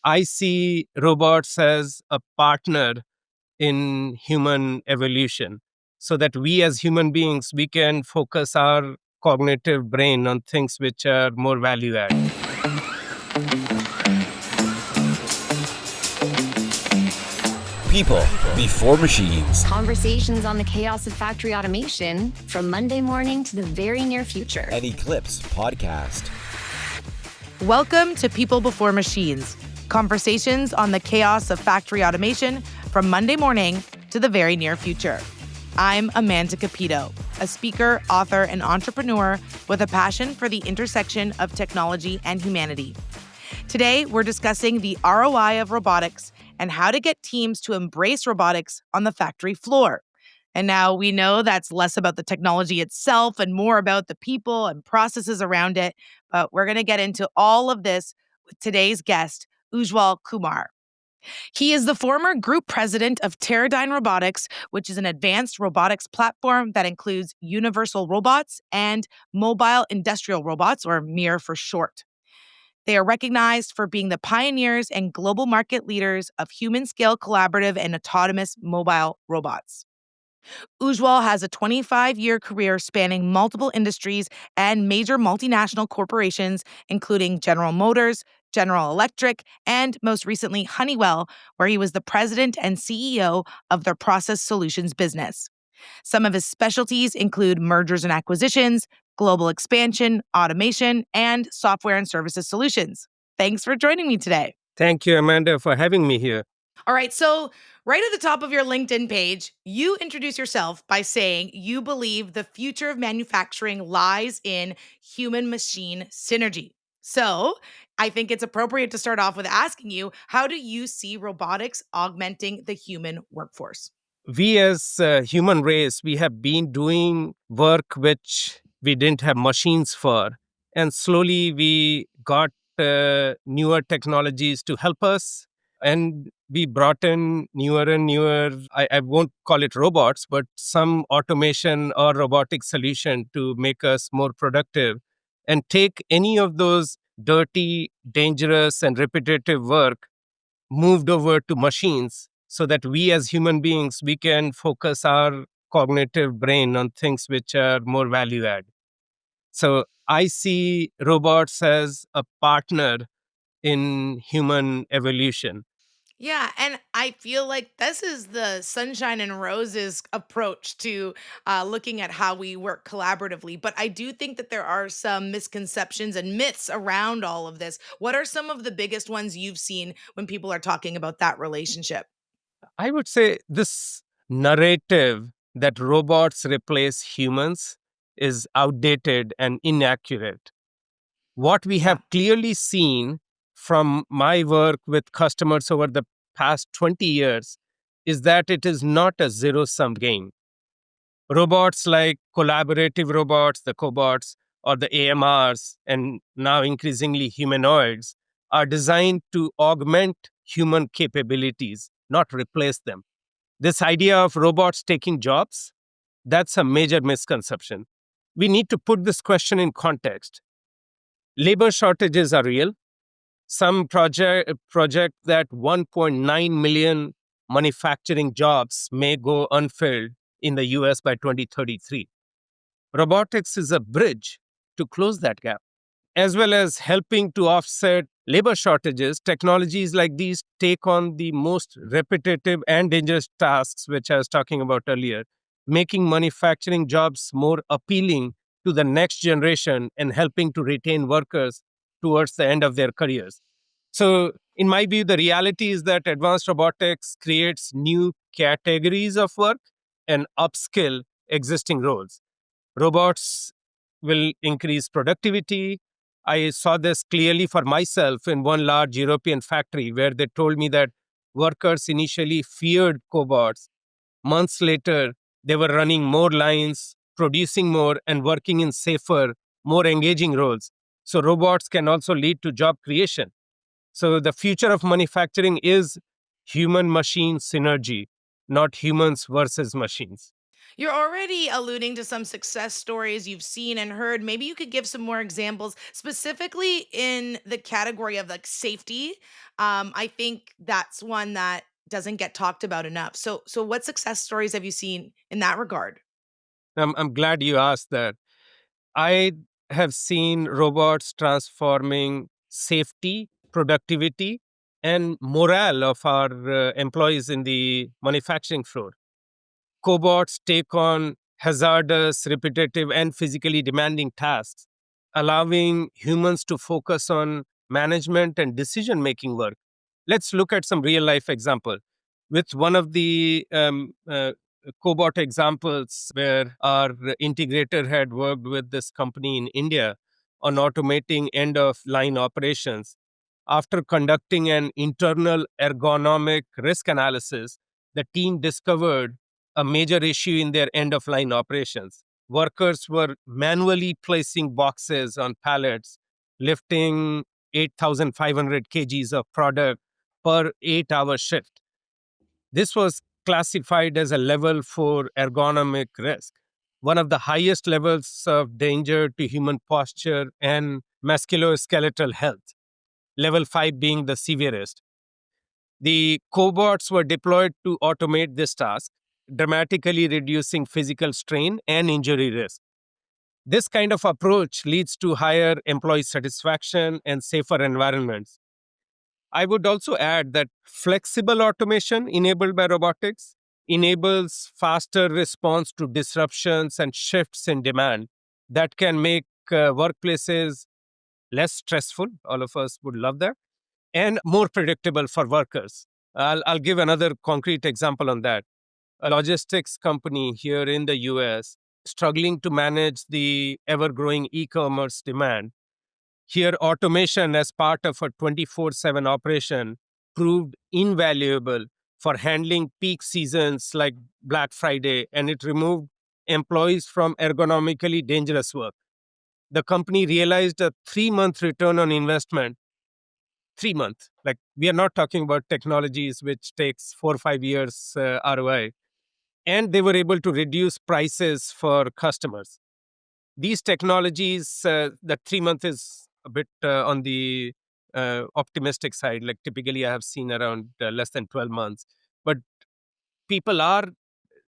I see robots as a partner in human evolution so that we as human beings, we can focus our cognitive brain on things which are more value add. People before machines. Conversations on the chaos of factory automation from Monday morning to the very near future. An Eclipse podcast. Welcome to People Before Machines. Conversations on the chaos of factory automation from Monday morning to the very near future. I'm Amanda Cupido, a speaker, author, and entrepreneur with a passion for the intersection of technology and humanity. Today, we're discussing the ROI of robotics and how to get teams to embrace robotics on the factory floor. And now we know that's less about the technology itself and more about the people and processes around it. But we're going to get into all of this with today's guest, Ujjwal Kumar. He is the former group president of Teradyne Robotics, which is an advanced robotics platform that includes universal robots and mobile industrial robots, or MIR for short. They are recognized for being the pioneers and global market leaders of human-scale collaborative and autonomous mobile robots. Ujjwal has a 25-year career spanning multiple industries and major multinational corporations, including General Motors, General Electric, and most recently Honeywell, where he was the president and CEO of their process solutions business. Some of his specialties include mergers and acquisitions, global expansion, automation, and software and services solutions. Thanks for joining me today. Thank you, Amanda, for having me here. All right, so right at the top of your LinkedIn page, you introduce yourself by saying you believe the future of manufacturing lies in human-machine synergy. So I think it's appropriate to start off with asking you, how do you see robotics augmenting the human workforce? We as a human race, we have been doing work which we didn't have machines for. And slowly we got newer technologies to help us. And we brought in newer and newer, I won't call it robots, but some automation or robotic solution to make us more productive and take any of those dirty, dangerous, and repetitive work moved over to machines so that we as human beings, we can focus our cognitive brain on things which are more value add. So I see robots as a partner in human evolution. Yeah, and I feel like this is the sunshine and roses approach to looking at how we work collaboratively. But I do think that there are some misconceptions and myths around all of this. What are some of the biggest ones you've seen when people are talking about that relationship? I would say this narrative that robots replace humans is outdated and inaccurate. What we have clearly seen from my work with customers over the past 20 years is that it is not a zero-sum game. Robots like collaborative robots, the cobots, or the AMRs, and now increasingly humanoids, are designed to augment human capabilities, not replace them. This idea of robots taking jobs, that's a major misconception. We need to put this question in context. Labor shortages are real. Some project that 1.9 million manufacturing jobs may go unfilled in the US by 2033. Robotics is a bridge to close that gap. As well as helping to offset labor shortages, technologies like these take on the most repetitive and dangerous tasks, which I was talking about earlier, making manufacturing jobs more appealing to the next generation and helping to retain workers towards the end of their careers. So, in my view, the reality is that advanced robotics creates new categories of work and upskill existing roles. Robots will increase productivity. I saw this clearly for myself in one large European factory where they told me that workers initially feared cobots. Months later, they were running more lines, producing more, and working in safer, more engaging roles. So robots can also lead to job creation. So the future of manufacturing is human-machine synergy, not humans versus machines. You're already alluding to some success stories you've seen and heard. Maybe you could give some more examples, specifically in the category of like safety. I think that's one that doesn't get talked about enough. So what success stories have you seen in that regard? I'm glad you asked that. I have seen robots transforming safety, productivity, and morale of our employees in the manufacturing floor. Cobots take on hazardous, repetitive, and physically demanding tasks, allowing humans to focus on management and decision making work. Let's look at some real life example. With one of the cobot examples where our integrator had worked with this company in India on automating end of line operations. After conducting an internal ergonomic risk analysis, the team discovered a major issue in their end of line operations. Workers were manually placing boxes on pallets, lifting 8,500 kgs of product per 8-hour shift. This was classified as a level 4 ergonomic risk, one of the highest levels of danger to human posture and musculoskeletal health, level 5 being the severest. The cobots were deployed to automate this task, dramatically reducing physical strain and injury risk. This kind of approach leads to higher employee satisfaction and safer environments. I would also add that flexible automation enabled by robotics enables faster response to disruptions and shifts in demand that can make workplaces less stressful. All of us would love that, and more predictable for workers. I'll give another concrete example on that. A logistics company here in the US struggling to manage the ever growing e commerce demand. Here, automation as part of a 24/7 operation proved invaluable for handling peak seasons like Black Friday, and it removed employees from ergonomically dangerous work. The company realized a 3-month return on investment. 3 months. Like, we are not talking about technologies which takes 4 or 5 years ROI. And they were able to reduce prices for customers. These technologies, the 3 month is a bit on the optimistic side. Like, typically, I have seen around less than 12 months. But people are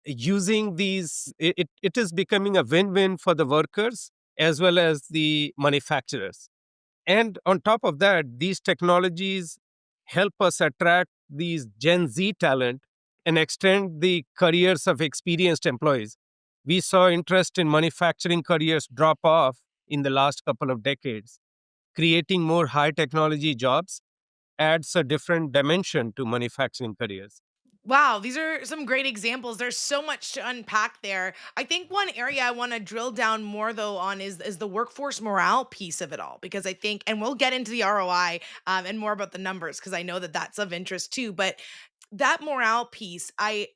using these. It is becoming a win-win for the workers as well as the manufacturers. And on top of that, these technologies help us attract these Gen Z talent and extend the careers of experienced employees. We saw interest in manufacturing careers drop off in the last couple of decades. Creating more high technology jobs adds a different dimension to manufacturing careers. Wow, these are some great examples. There's so much to unpack there. I think one area I want to drill down more though on is the workforce morale piece of it all, because I think, and we'll get into the ROI and more about the numbers because I know that that's of interest too. But that morale piece, I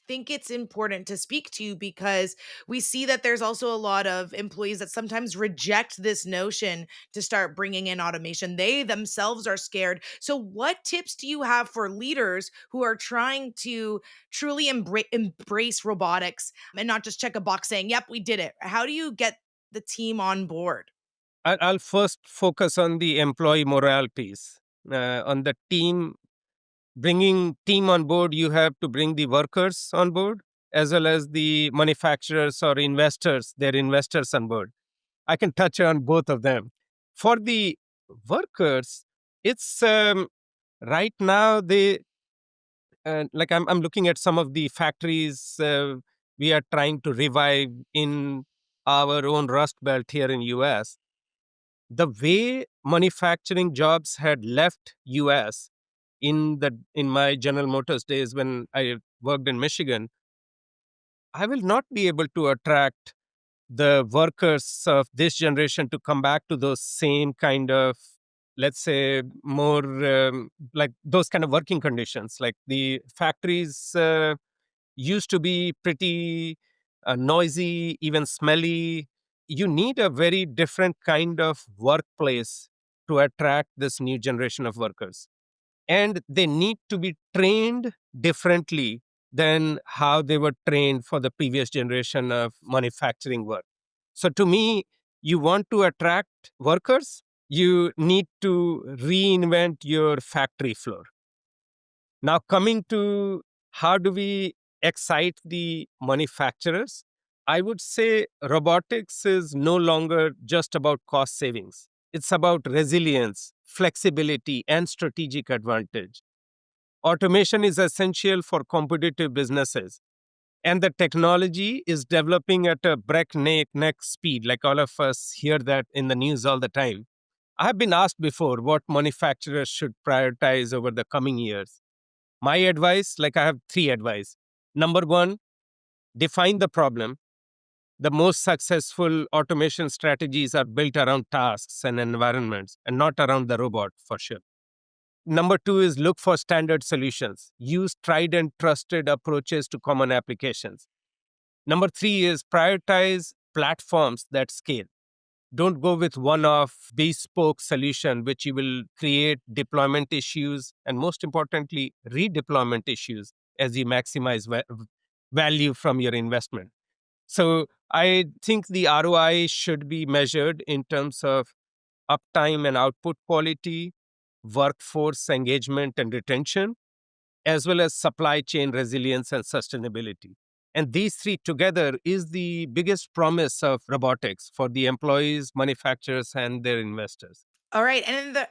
think it's important to speak to because we see that there's also a lot of employees that sometimes reject this notion to start bringing in automation. They themselves are scared. So, what tips do you have for leaders who are trying to truly embrace robotics and not just check a box saying, yep, we did it? How do you get the team on board? I'll first focus on the employee morale piece. On the team, bringing team on board, you have to bring the workers on board as well as the manufacturers or investors, their investors on board. I can touch on both of them. For the workers, it's right now they like I'm looking at some of the factories we are trying to revive in our own Rust Belt here in US. The way manufacturing jobs had left US in my General Motors days when I worked in Michigan, I will not be able to attract the workers of this generation to come back to those same kind of, let's say, more like those kind of working conditions. Like, the factories used to be pretty noisy, even smelly. You need a very different kind of workplace to attract this new generation of workers, and they need to be trained differently than how they were trained for the previous generation of manufacturing work. So, to me, you want to attract workers, you need to reinvent your factory floor. Now, coming to how do we excite the manufacturers? I would say robotics is no longer just about cost savings. It's about resilience, flexibility, and strategic advantage. Automation is essential for competitive businesses, and the technology is developing at a breakneck speed, like all of us hear that in the news all the time. I have been asked before what manufacturers should prioritize over the coming years. My advice, like I have three advice. Number one, define the problem. The most successful automation strategies are built around tasks and environments and not around the robot for sure. Number two is look for standard solutions. Use tried and trusted approaches to common applications. Number three is prioritize platforms that scale. Don't go with one-off bespoke solution, which you will create deployment issues and most importantly, redeployment issues as you maximize value from your investment. So I think the ROI should be measured in terms of uptime and output quality, workforce engagement and retention, as well as supply chain resilience and sustainability. And these three together is the biggest promise of robotics for the employees, manufacturers, and their investors. All right, and then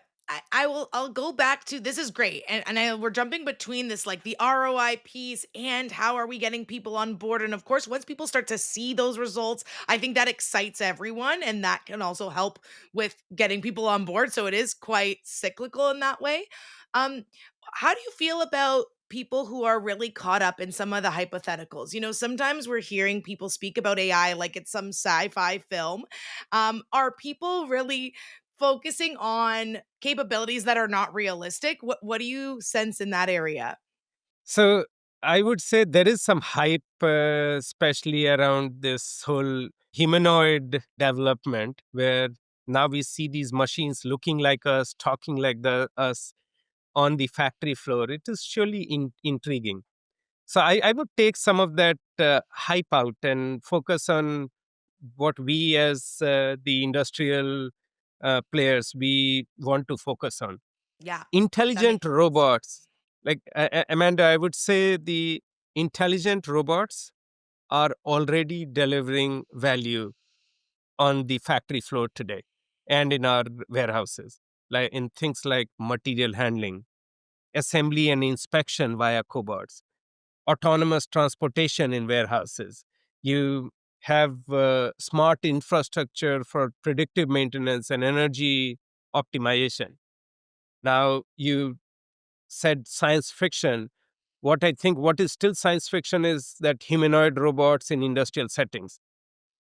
I'll go back to this is great, we're jumping between this like the ROI piece and how are we getting people on board, and of course once people start to see those results, I think that excites everyone, and that can also help with getting people on board. So it is quite cyclical in that way. Um, how do you feel about people who are really caught up in some of the hypotheticals? You know, sometimes we're hearing people speak about AI like it's some sci-fi film. Are people really focusing on capabilities that are not realistic? What do you sense in that area? So I would say there is some hype, especially around this whole humanoid development, where now we see these machines looking like us, talking like us on the factory floor. It is surely intriguing. So I would take some of that hype out and focus on what we as the industrial players we want to focus on. Yeah, that Intelligent makes sense. robots, like Amanda, I would say the intelligent robots are already delivering value on the factory floor today and in our warehouses, like in things like material handling, assembly and inspection via cobots, autonomous transportation in warehouses. You have smart infrastructure for predictive maintenance and energy optimization. Now, you said science fiction. What I think what is still science fiction is that humanoid robots in industrial settings.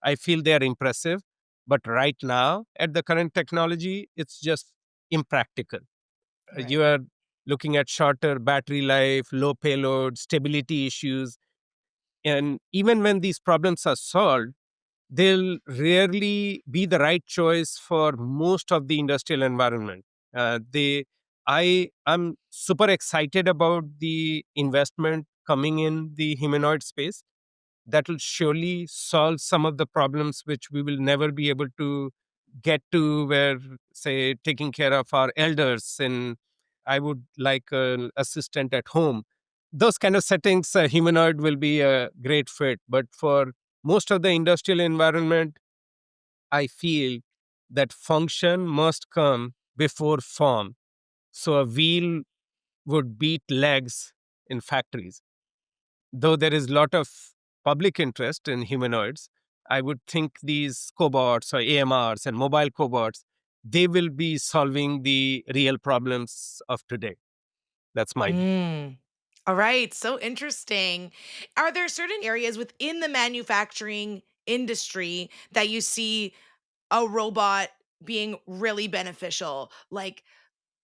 I feel they are impressive, but right now, at the current technology, it's just impractical. Right. You are looking at shorter battery life, low payload, stability issues, and even when these problems are solved, they'll rarely be the right choice for most of the industrial environment. I'm super excited about the investment coming in the humanoid space. That will surely solve some of the problems which we will never be able to get to, where, say, taking care of our elders, and I would like an assistant at home. Those kind of settings, humanoid will be a great fit. But for most of the industrial environment, I feel that function must come before form. So a wheel would beat legs in factories. Though there is a lot of public interest in humanoids, I would think these cobots or AMRs and mobile cobots, they will be solving the real problems of today. That's my view. Mm. All right, so interesting. Are there certain areas within the manufacturing industry that you see a robot being really beneficial, like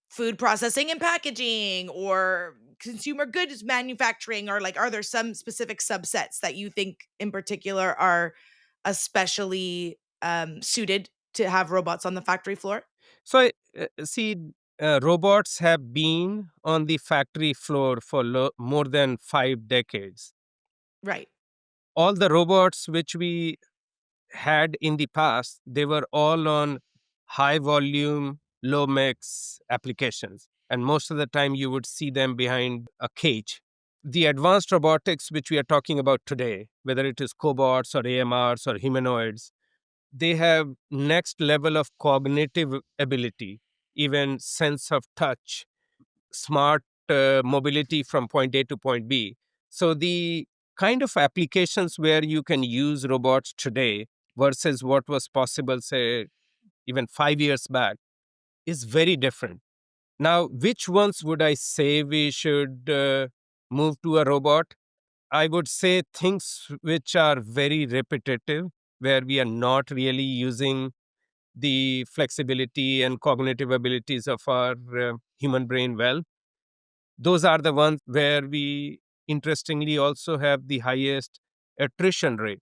food processing and packaging or consumer goods manufacturing, or like are there some specific subsets that you think in particular are especially suited to have robots on the factory floor? So I see. robots have been on the factory floor for more than 5 decades. Right. All the robots which we had in the past, they were all on high volume, low mix applications. And most of the time, you would see them behind a cage. The advanced robotics, which we are talking about today, whether it is cobots or AMRs or humanoids, they have next level of cognitive ability, even sense of touch, smart mobility from point A to point B. So the kind of applications where you can use robots today versus what was possible, say, even 5 years back, is very different. Now, which ones would I say we should move to a robot? I would say things which are very repetitive, where we are not really using the flexibility and cognitive abilities of our human brain well. Those are the ones where we interestingly also have the highest attrition rate.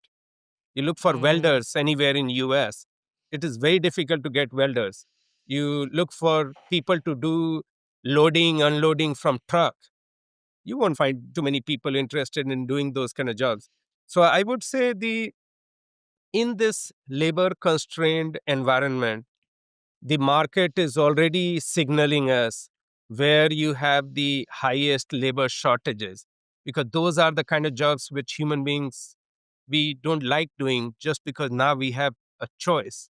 You look for Mm, welders anywhere in US, it is very difficult to get welders. You look for people to do loading, unloading from truck. You won't find too many people interested in doing those kind of jobs. So I would say the in this labor constrained environment, the market is already signaling us where you have the highest labor shortages, because those are the kind of jobs which human beings we don't like doing, just because now we have a choice.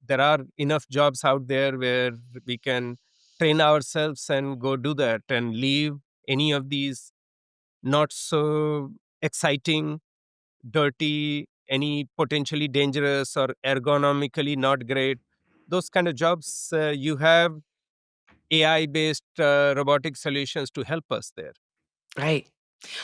There are enough jobs out there where we can train ourselves and go do that and leave any of these not so exciting, dirty, any potentially dangerous or ergonomically not great, those kind of jobs. You have AI based robotic solutions to help us there. right.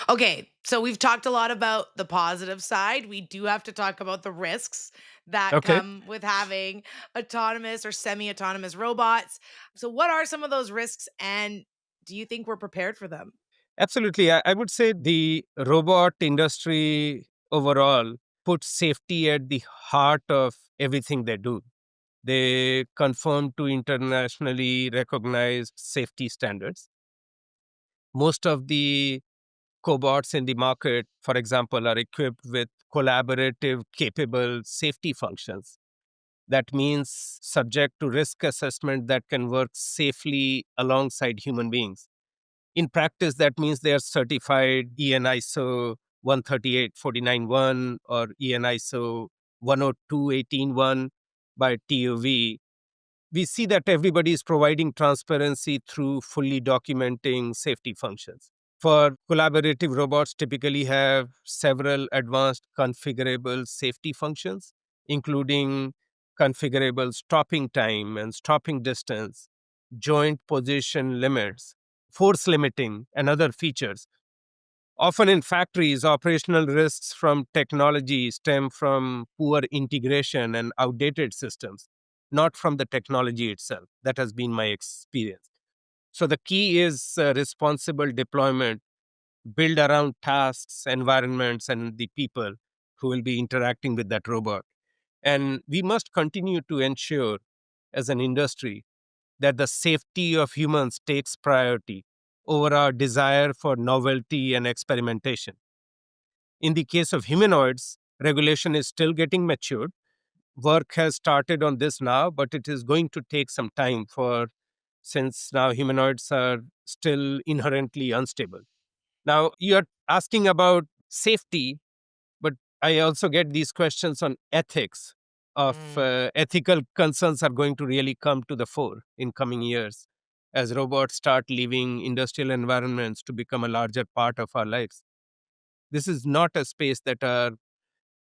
Okay, so we've talked a lot about the positive side. We do have to talk about the risks that Okay. come with having autonomous or semi autonomous robots. So, what are some of those risks, and do you think we're prepared for them? Absolutely. I would say the robot industry overall puts safety at the heart of everything they do. They conform to internationally recognized safety standards. Most of the cobots in the market, for example, are equipped with collaborative, capable safety functions. That means subject to risk assessment that can work safely alongside human beings. In practice, that means they are certified EN ISO 138.49.1 or EN ISO 102.18.1 by TUV. We see that everybody is providing transparency through fully documenting safety functions. For collaborative robots, typically have several advanced configurable safety functions, including configurable stopping time and stopping distance, joint position limits, force limiting, and other features. Often in factories, operational risks from technology stem from poor integration and outdated systems, not from the technology itself. That has been my experience. So the key is responsible deployment, build around tasks, environments, and the people who will be interacting with that robot. And we must continue to ensure, as an industry, that the safety of humans takes priority over our desire for novelty and experimentation. In the case of humanoids, regulation is still getting matured. Work has started on this now, but it is going to take some time for since now humanoids are still inherently unstable. Now, you're asking about safety, but I also get these questions on ethics of Mm. ethical concerns are going to really come to the fore in coming years as robots start leaving industrial environments to become a larger part of our lives. This is not a space that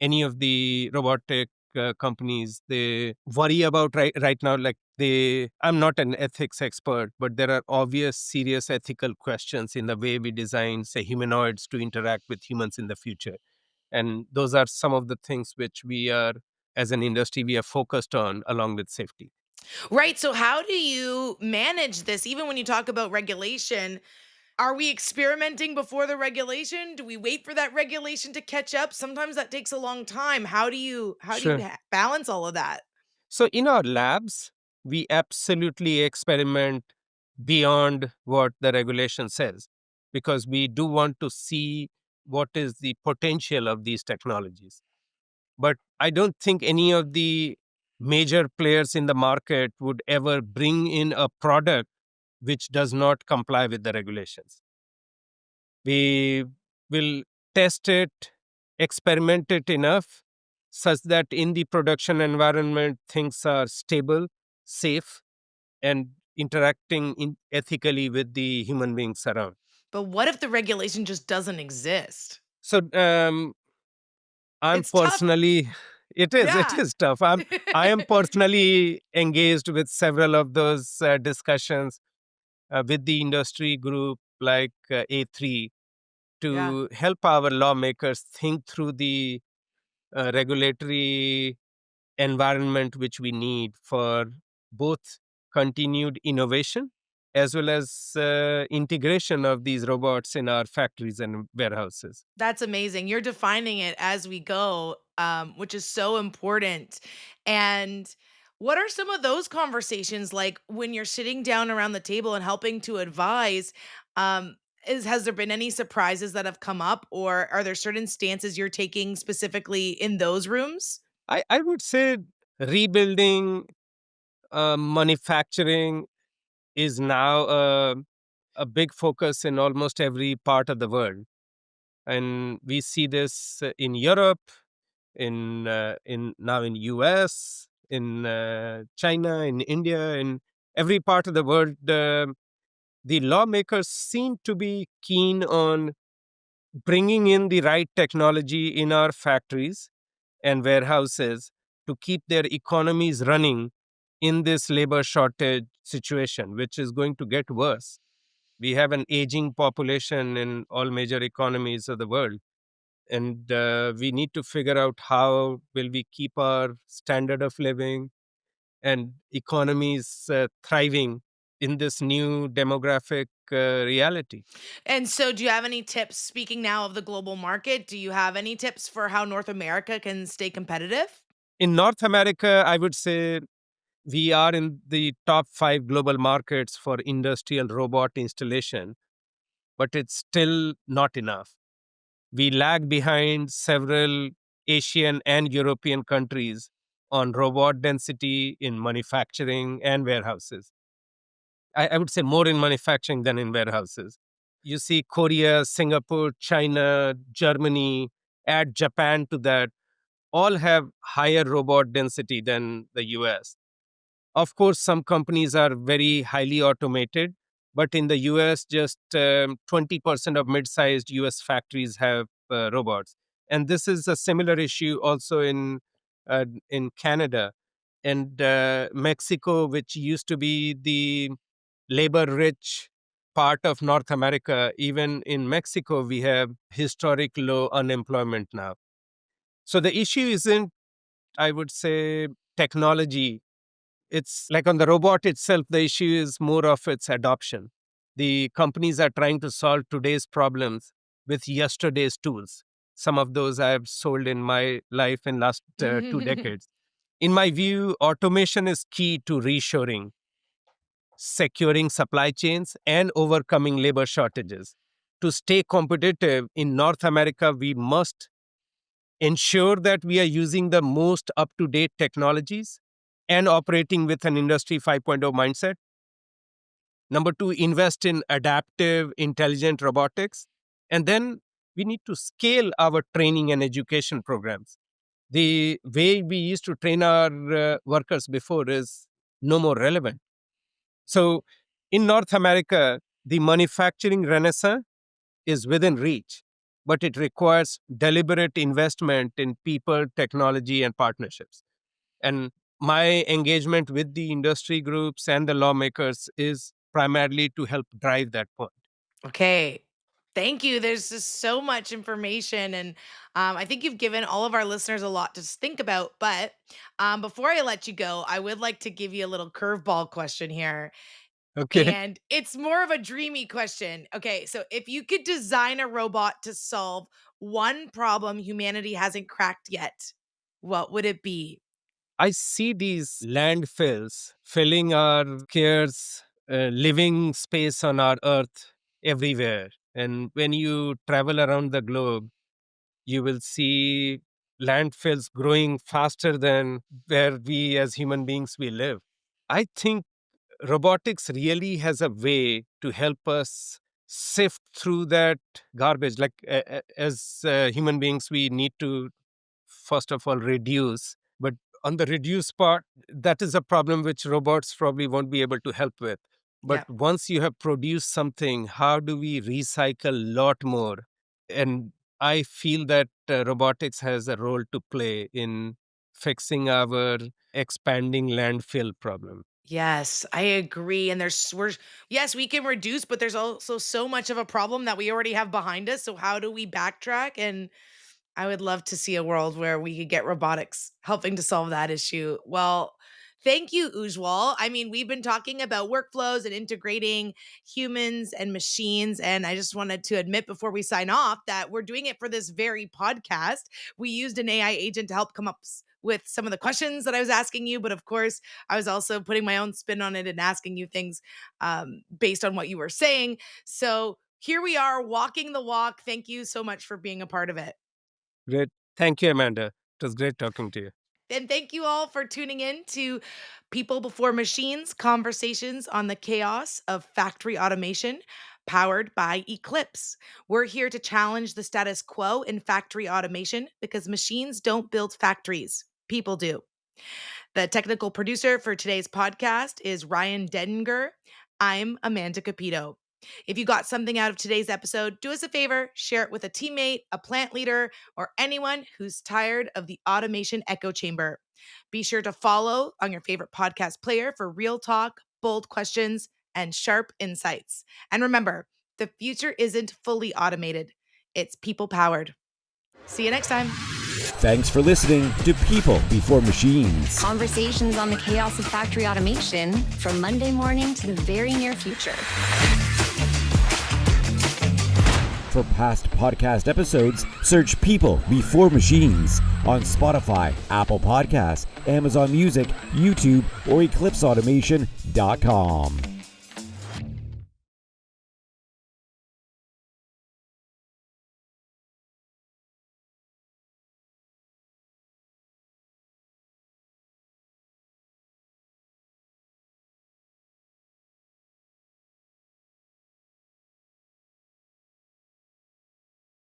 any of the robotic companies they worry about right now. Like I'm not an ethics expert, but there are obvious serious ethical questions in the way we design, say, humanoids to interact with humans in the future. And those are some of the things which we are, as an industry, we are focused on along with safety. Right. So, how do you manage this? Even when you talk about regulation, are we experimenting before the regulation? Do we wait for that regulation to catch up? Sometimes that takes a long time. How do you Sure. balance all of that? So in our labs, we absolutely experiment beyond what the regulation says, because we do want to see what is the potential of these technologies. But I don't think any of the major players in the market would ever bring in a product which does not comply with the regulations. We will test it, experiment it enough such that in the production environment things are stable, safe, and interacting ethically with the human beings around. But what if the regulation just doesn't exist? So I'm It's tough. personally, it Yeah. is tough. I am personally engaged with several of those discussions with the industry group like A3 Yeah. to help our lawmakers think through the regulatory environment which we need for both continued innovation as well as integration of these robots in our factories and warehouses. That's amazing. You're defining it as we go, which is so important. And what are some of those conversations like when you're sitting down around the table and helping to advise? Um, has there been any surprises that have come up, or are there certain stances you're taking specifically in those rooms? I would say rebuilding manufacturing is now a big focus in almost every part of the world. And we see this in Europe, in now in US, in China, in India, in every part of the world. The lawmakers seem to be keen on bringing in the right technology in our factories and warehouses to keep their economies running in this labor shortage situation, which is going to get worse. We have an aging population in all major economies of the world, and we need to figure out how will we keep our standard of living and economies thriving in this new demographic reality. And so, do you have any tips? Speaking now of the global market, do you have any tips for how North America can stay competitive? In North America, I would say we are in the top 5 global markets for industrial robot installation, but it's still not enough. We lag behind several Asian and European countries on robot density in manufacturing and warehouses. I would say more in manufacturing than in warehouses. You see Korea, Singapore, China, Germany, add Japan to that, all have higher robot density than the US. Of course, some companies are very highly automated, but in the US, just 20% of mid sized US factories have robots. And this is a similar issue also in Canada and Mexico, which used to be the labor rich part of North America. Even in Mexico, we have historic low unemployment now. So the issue isn't, I would say, technology. It's like on the robot itself, the issue is more of its adoption. The companies are trying to solve today's problems with yesterday's tools. Some of those I have sold in my life in last 2 decades. In my view, automation is key to reshoring, securing supply chains, and overcoming labor shortages. To stay competitive in North America, we must ensure that we are using the most up to date technologies and operating with an Industry 5.0 mindset. Number two, invest in adaptive, intelligent robotics. And then we need to scale our training and education programs. The way we used to train our workers before is no more relevant. So in North America, the manufacturing renaissance is within reach, but it requires deliberate investment in people, technology, and partnerships. And my engagement with the industry groups and the lawmakers is primarily to help drive that point. Okay. Thank you. There's just so much information. And I think you've given all of our listeners a lot to think about. But before I let you go, I would like to give you a little curveball question here. Okay. And it's more of a dreamy question. Okay. So if you could design a robot to solve one problem humanity hasn't cracked yet, what would it be? I see these landfills filling our scarce living space on our earth everywhere. And when you travel around the globe, you will see landfills growing faster than where we as human beings we live. I think robotics really has a way to help us sift through that garbage. Like as human beings, we need to first of all reduce, but on the reduce part, that is a problem which robots probably won't be able to help with. But Yeah. once you have produced something, how do we recycle a lot more? And I feel that robotics has a role to play in fixing our expanding landfill problem. Yes, I agree. And yes, we can reduce, but there's also so much of a problem that we already have behind us. So how do we backtrack? And I would love to see a world where we could get robotics helping to solve that issue. Well, thank you, Ujjwal. I mean, we've been talking about workflows and integrating humans and machines. And I just wanted to admit before we sign off that we're doing it for this very podcast. We used an AI agent to help come up with some of the questions that I was asking you. But of course, I was also putting my own spin on it and asking you things based on what you were saying. So here we are walking the walk. Thank you so much for being a part of it. Great. Thank you, Amanda. It was great talking to you. And thank you all for tuning in to People Before Machines Conversations on the Chaos of Factory Automation, powered by Eclipse. We're here to challenge the status quo in factory automation because machines don't build factories, people do. The technical producer for today's podcast is Ryan Dedinger. I'm Amanda Cupido. If you got something out of today's episode, do us a favor, share it with a teammate, a plant leader, or anyone who's tired of the automation echo chamber. Be sure to follow on your favorite podcast player for real talk, bold questions, and sharp insights. And remember, the future isn't fully automated, it's people powered. See you next time. Thanks for listening to People Before Machines. Conversations on the chaos of factory automation from Monday morning to the very near future. For past podcast episodes, search People Before Machines on Spotify, Apple Podcasts, Amazon Music, YouTube, or EclipseAutomation.com.